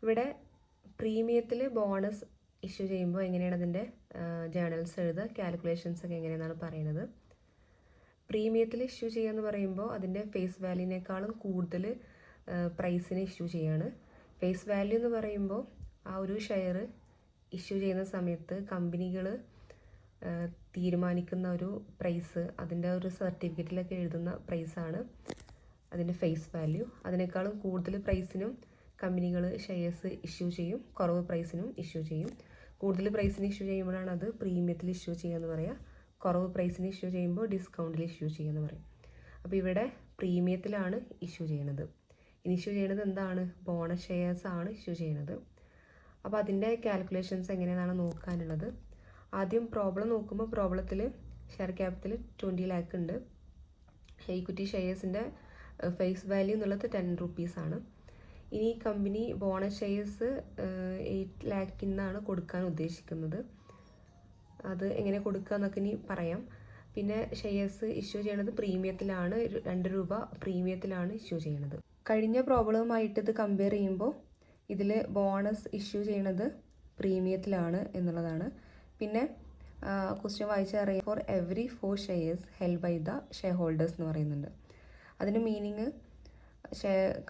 ഇവിടെ പ്രീമിയത്തിൽ bonus issue ചെയ്യുമ്പോൾ എങ്ങനെയാണ് അതിൻ്റെ ജേണൽസ് എഴുതുക, കാൽക്കുലേഷൻസ് ഒക്കെ എങ്ങനെയാണെന്നാണ് പറയുന്നത്. പ്രീമിയത്തിൽ ഇഷ്യൂ ചെയ്യുക എന്ന് പറയുമ്പോൾ അതിൻ്റെ ഫേസ് വാല്യൂവിനേക്കാളും കൂടുതൽ പ്രൈസിന് ഇഷ്യൂ ചെയ്യാണ്. ഫേസ് വാല്യൂ എന്ന് പറയുമ്പോൾ ആ ഒരു ഷെയർ ഇഷ്യൂ ചെയ്യുന്ന സമയത്ത് കമ്പനികൾ തീരുമാനിക്കുന്ന ഒരു പ്രൈസ്, അതിൻ്റെ ഒരു സർട്ടിഫിക്കറ്റിലൊക്കെ എഴുതുന്ന പ്രൈസാണ് അതിൻ്റെ ഫേസ് വാല്യൂ. അതിനേക്കാളും കൂടുതൽ പ്രൈസിനും കമ്പനികൾ ഷെയർസ് ഇഷ്യൂ ചെയ്യും, കുറവ് പ്രൈസിനും ഇഷ്യൂ ചെയ്യും. കൂടുതൽ പ്രൈസിന് ഇഷ്യൂ ചെയ്യുമ്പോഴാണ് അത് പ്രീമിയത്തിൽ ഇഷ്യൂ ചെയ്യുകയെന്ന് പറയുക. കുറവ് പ്രൈസിന് ഇഷ്യൂ ചെയ്യുമ്പോൾ ഡിസ്കൗണ്ടിൽ ഇഷ്യൂ ചെയ്യുമെന്ന് പറയും. അപ്പോൾ ഇവിടെ പ്രീമിയത്തിലാണ് ഇഷ്യൂ ചെയ്യുന്നത്. ഇനി ഇഷ്യൂ ചെയ്യുന്നത് എന്താണ്? ബോണസ് ഷെയർസ് ആണ് ഇഷ്യൂ ചെയ്യുന്നത്. അപ്പോൾ അതിൻ്റെ കാൽക്കുലേഷൻസ് എങ്ങനെയാണ് നോക്കാനുള്ളത്. ആദ്യം പ്രോബ്ലം നോക്കുമ്പോൾ പ്രോബ്ലത്തിൽ ഷെയർ ക്യാപിറ്റൽ 20 lakh ഉണ്ട്. ഈക്വിറ്റി ഷെയർസിൻ്റെ ഫേസ് വാല്യൂ എന്നുള്ളത് 10 rupees ആണ്. ഇനി കമ്പനി ബോണസ് ഷെയർസ് 8 lakh കൊടുക്കാൻ ഉദ്ദേശിക്കുന്നത്. അത് എങ്ങനെ കൊടുക്കുക എന്നൊക്കെ ഇനി പറയാം. പിന്നെ ഷെയർസ് ഇഷ്യൂ ചെയ്യണത് പ്രീമിയത്തിലാണ്, 2 രൂപ പ്രീമിയത്തിലാണ് ഇഷ്യൂ ചെയ്യണത്. കഴിഞ്ഞ പ്രോബ്ലവുമായിട്ട് ഇത് കമ്പയർ ചെയ്യുമ്പോൾ ഇതിൽ ബോണസ് ഇഷ്യൂ ചെയ്യണത് പ്രീമിയത്തിലാണ് എന്നുള്ളതാണ്. പിന്നെ ക്വസ്റ്റ്യൻ വായിച്ചറിയാം, for every 4 shares held by the shareholders എന്ന് പറയുന്നുണ്ട്. അതിൻ്റെ മീനിങ്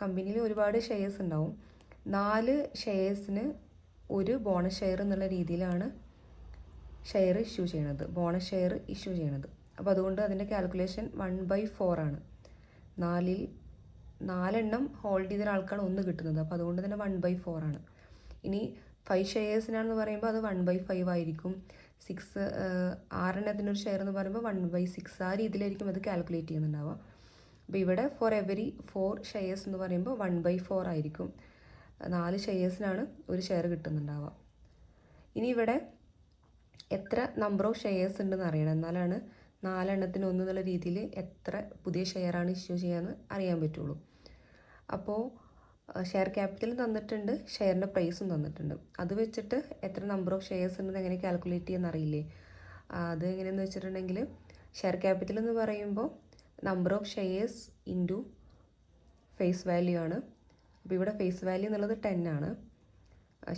കമ്പനിയിൽ ഒരുപാട് ഷെയർസ് ഉണ്ടാവും. 4 ഷെയർസിന് ഒരു ബോണസ് ഷെയർ എന്നുള്ള രീതിയിലാണ് ഷെയർ ഇഷ്യൂ ചെയ്യണത്, ബോണസ് ഷെയർ ഇഷ്യൂ ചെയ്യണത്. അപ്പോൾ അതുകൊണ്ട് അതിൻ്റെ കാൽക്കുലേഷൻ 1/4 ആണ്. 4 ഹോൾഡ് ചെയ്ത ഒരാൾക്കാണ് 1 കിട്ടുന്നത്. അപ്പോൾ അതുകൊണ്ട് തന്നെ 1/4 ആണ്. ഇനി 5 ഷെയർസിനാണെന്ന് പറയുമ്പോൾ അത് 1/5 ആയിരിക്കും. 6 ഷെയർ എന്ന് പറയുമ്പോൾ 1/6 ആ രീതിയിലായിരിക്കും അത് കാൽക്കുലേറ്റ് ചെയ്യുന്നുണ്ടാവുക. അപ്പോൾ ഇവിടെ ഫോർ എവരി 4 shares എന്ന് പറയുമ്പോൾ 1/4 ആയിരിക്കും. 4 ഷെയർസിനാണ് ഒരു ഷെയർ കിട്ടുന്നുണ്ടാവുക. ഇനി ഇവിടെ എത്ര നമ്പർ ഓഫ് ഷെയർസ് ഉണ്ടെന്ന് അറിയണം. എന്നാലാണ് 4 1 എന്നുള്ള രീതിയിൽ എത്ര പുതിയ ഷെയറാണ് ഇഷ്യൂ ചെയ്യാമെന്ന് അറിയാൻ പറ്റുള്ളൂ. അപ്പോൾ ഷെയർ ക്യാപിറ്റൽ തന്നിട്ടുണ്ട്, ഷെയറിൻ്റെ പ്രൈസും തന്നിട്ടുണ്ട്. അത് വെച്ചിട്ട് എത്ര നമ്പർ ഓഫ് ഷെയർസ് ഉണ്ടെന്ന് എങ്ങനെ കാൽക്കുലേറ്റ് ചെയ്യുമെന്ന് അറിയില്ലേ. അത് എങ്ങനെയെന്ന് വെച്ചിട്ടുണ്ടെങ്കിൽ ഷെയർ ക്യാപിറ്റൽ എന്ന് പറയുമ്പോൾ number of shares into face value ആണ്. അപ്പോൾ ഇവിടെ ഫേസ് വാല്യൂ എന്നുള്ളത് 10 ആണ്,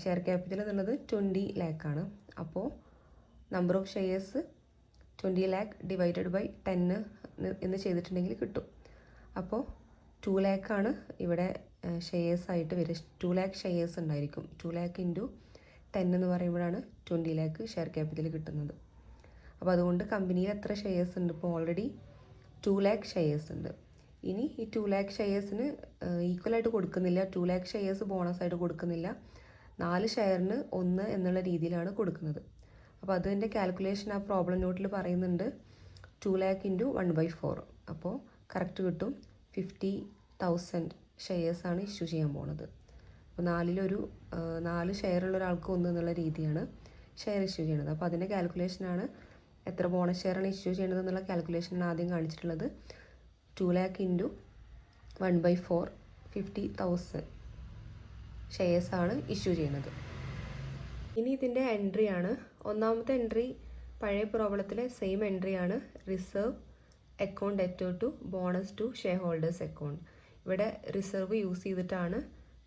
ഷെയർ ക്യാപിറ്റൽ എന്നുള്ളത് 20 lakh ആണ്. അപ്പോൾ number of shares 20 lakh divided by 10 എന്ന് ചെയ്തിട്ടുണ്ടെങ്കിൽ കിട്ടും. അപ്പോൾ 2 lakh ആണ് ഇവിടെ ഷെയർസ് ആയിട്ട് വരിക. 2 lakh ഷെയർസ് ഉണ്ടായിരിക്കും. 2 lakh ഇൻറ്റു 10 എന്ന് പറയുമ്പോഴാണ് 20 lakh ഷെയർ ക്യാപിറ്റൽ കിട്ടുന്നത്. അപ്പോൾ അതുകൊണ്ട് കമ്പനിയിൽ എത്ര ഷെയർസ് ഉണ്ട്? ഇപ്പോൾ ഓൾറെഡി 2 lakh ഷെയർസ് ഉണ്ട്. ഇനി ഈ 2 lakh ഷെയർസിന് ഈക്വലായിട്ട് കൊടുക്കുന്നില്ല, 2 lakh ഷെയർസ് ബോണസായിട്ട് കൊടുക്കുന്നില്ല, 4 ഷെയറിന് 1 എന്നുള്ള രീതിയിലാണ് കൊടുക്കുന്നത്. അപ്പോൾ അതിൻ്റെ കാൽക്കുലേഷൻ ആ പ്രോബ്ലം നോട്ടിൽ പറയുന്നുണ്ട് 2 lakh ഇൻറ്റു 1/4. അപ്പോൾ കറക്റ്റ് കിട്ടും. 50,000 ഷെയർസാണ് ഇഷ്യൂ ചെയ്യാൻ പോണത്. അപ്പോൾ 4 ഷെയറുള്ള ഒരാൾക്ക് 1 എന്നുള്ള രീതിയാണ് ഷെയർ ഇഷ്യൂ ചെയ്യണത്. അപ്പോൾ അതിൻ്റെ കാൽക്കുലേഷനാണ് എത്ര ബോണസ് ഷെയറാണ് ഇഷ്യൂ ചെയ്യേണ്ടത് എന്നുള്ള കാൽക്കുലേഷനാണ് ആദ്യം കാണിച്ചിട്ടുള്ളത്. 2 lakh ഇൻറ്റു 1/4 50,000 ഷെയർസാണ് ഇഷ്യൂ ചെയ്യുന്നത്. ഇനി ഇതിൻ്റെ എൻട്രി ആണ്. ഒന്നാമത്തെ എൻട്രി പഴയ പ്രോബ്ലത്തിലെ സെയിം എൻട്രിയാണ്, reserve account debtor to bonus to shareholders account. ഇവിടെ റിസർവ് യൂസ് ചെയ്തിട്ടാണ്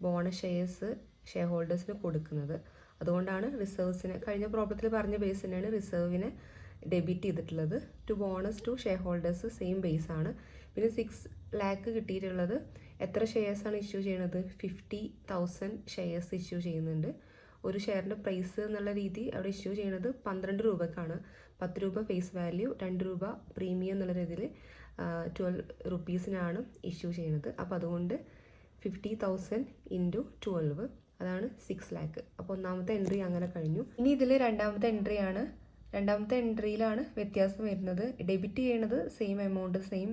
ബോണസ് ഷെയർസ് ഷെയർ ഹോൾഡേഴ്സിന് കൊടുക്കുന്നത്. അതുകൊണ്ടാണ് റിസർവ്സിനെ കഴിഞ്ഞ പ്രോബ്ലത്തിൽ പറഞ്ഞ ബേസ് തന്നെയാണ് റിസർവിനെ ഡെബിറ്റ് ചെയ്തിട്ടുള്ളത്. To bonus to shareholders same base ആണ്. പിന്നെ 6 lakh കിട്ടിയിട്ടുള്ളത് എത്ര ഷെയർസാണ് ഇഷ്യൂ ചെയ്യുന്നത്? 50,000 ഷെയർസ് ഇഷ്യൂ ചെയ്യുന്നുണ്ട്. ഒരു ഷെയറിൻ്റെ പ്രൈസ് എന്നുള്ള രീതി അവിടെ ഇഷ്യൂ ചെയ്യുന്നത് 12 രൂപക്കാണ്. 10 രൂപ ഫേസ് വാല്യൂ, 2 രൂപ പ്രീമിയം എന്നുള്ള രീതിയിൽ 12 rupeesനാണ് ഇഷ്യൂ ചെയ്യുന്നത്. അപ്പോൾ അതുകൊണ്ട് 50,000 ഇൻറ്റു 12 അതാണ് 6 lakh. അപ്പോൾ ഒന്നാമത്തെ എൻട്രി അങ്ങനെ കഴിഞ്ഞു. ഇനി ഇതിൽ രണ്ടാമത്തെ എൻട്രിയാണ്. രണ്ടാമത്തെ എൻട്രിയിലാണ് വ്യത്യാസം വരുന്നത്. ഡെബിറ്റ് ചെയ്യുന്നത് സെയിം എമൗണ്ട്, സെയിം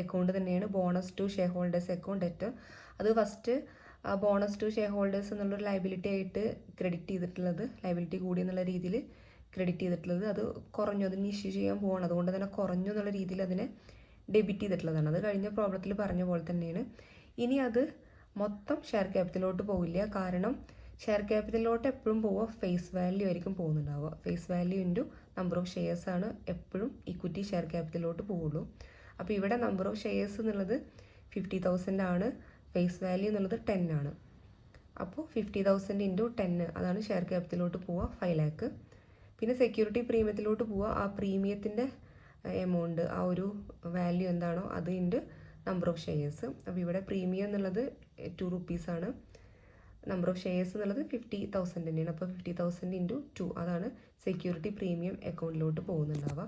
അക്കൗണ്ട് തന്നെയാണ്, bonus to shareholders account debtor. അത് first bonus to shareholders എന്നുള്ളൊരു ലയബിലിറ്റി ആയിട്ട് ക്രെഡിറ്റ് ചെയ്തിട്ടുള്ളത്, ലയബിലിറ്റി കൂടി എന്നുള്ള രീതിയിൽ ക്രെഡിറ്റ് ചെയ്തിട്ടുള്ളത്. അത് കുറഞ്ഞു, അതിന് ഇഷ്യൂ ചെയ്യാൻ പോകണം, അതുകൊണ്ട് തന്നെ കുറഞ്ഞു എന്നുള്ള രീതിയിൽ അതിനെ ഡെബിറ്റ് ചെയ്തിട്ടുള്ളതാണ്. അത് കഴിഞ്ഞ പ്രോബ്ലത്തിൽ പറഞ്ഞ പോലെ തന്നെയാണ്. ഇനി അത് മൊത്തം ഷെയർ ക്യാപിറ്റലിലോട്ട് പോവില്ല. കാരണം ഷെയർ ക്യാപിറ്റലിലോട്ട് എപ്പോഴും പോവുക ഫേസ് വാല്യൂ ആയിരിക്കും പോകുന്നുണ്ടാവുക. Face value into number of shares ആണ് എപ്പോഴും ഇക്വിറ്റി ഷെയർ ക്യാപിറ്റലിലോട്ട് പോവുള്ളൂ. അപ്പോൾ ഇവിടെ നമ്പർ ഓഫ് ഷെയർസ് എന്നുള്ളത് 50,000 ആണ്, ഫേസ് വാല്യൂ എന്നുള്ളത് 10 ആണ്. അപ്പോൾ 50,000 ഇൻറ്റു 10 അതാണ് ഷെയർ ക്യാപിറ്റലിലോട്ട് പോവുക 5 ലാക്ക്. പിന്നെ സെക്യൂരിറ്റി പ്രീമിയത്തിലോട്ട് പോവുക, ആ പ്രീമിയത്തിൻ്റെ എമൗണ്ട്, ആ ഒരു വാല്യൂ എന്താണോ അത് ഇൻറ്റു നമ്പർ ഓഫ് ഷെയർസ്. അപ്പോൾ ഇവിടെ പ്രീമിയം എന്നുള്ളത് 2 റുപ്പീസാണ്, നമ്പർ ഓഫ് ഷെയർസ് എന്നുള്ളത് 50,000 തന്നെയാണ്. അപ്പോൾ 50,000 ഇൻറ്റു 2 അതാണ് സെക്യൂരിറ്റി പ്രീമിയം അക്കൗണ്ടിലോട്ട് പോകുന്നുണ്ടാവുക.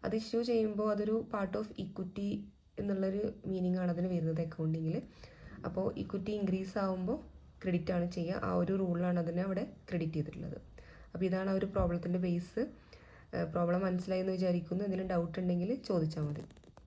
അത് ഇഷ്യൂ ചെയ്യുമ്പോൾ അതൊരു പാർട്ട് ഓഫ് ഇക്വിറ്റി എന്നുള്ളൊരു മീനിങ് ആണ് അതിന് വരുന്നത് അക്കൗണ്ടിങ്ങിൽ. അപ്പോൾ ഇക്വിറ്റി ഇൻക്രീസ് ആകുമ്പോൾ ക്രെഡിറ്റ് ആണ് ചെയ്യുക, ആ ഒരു റൂളിലാണ് അതിനെ അവിടെ ക്രെഡിറ്റ് ചെയ്തിട്ടുള്ളത്. അപ്പോൾ ഇതാണ് ആ ഒരു പ്രോബ്ലത്തിൻ്റെ ബേസ്. പ്രോബ്ലം മനസ്സിലായി എന്ന് വിചാരിക്കുന്നു. എന്തെങ്കിലും ഡൗട്ട് ഉണ്ടെങ്കിൽ ചോദിച്ചാൽ മതി.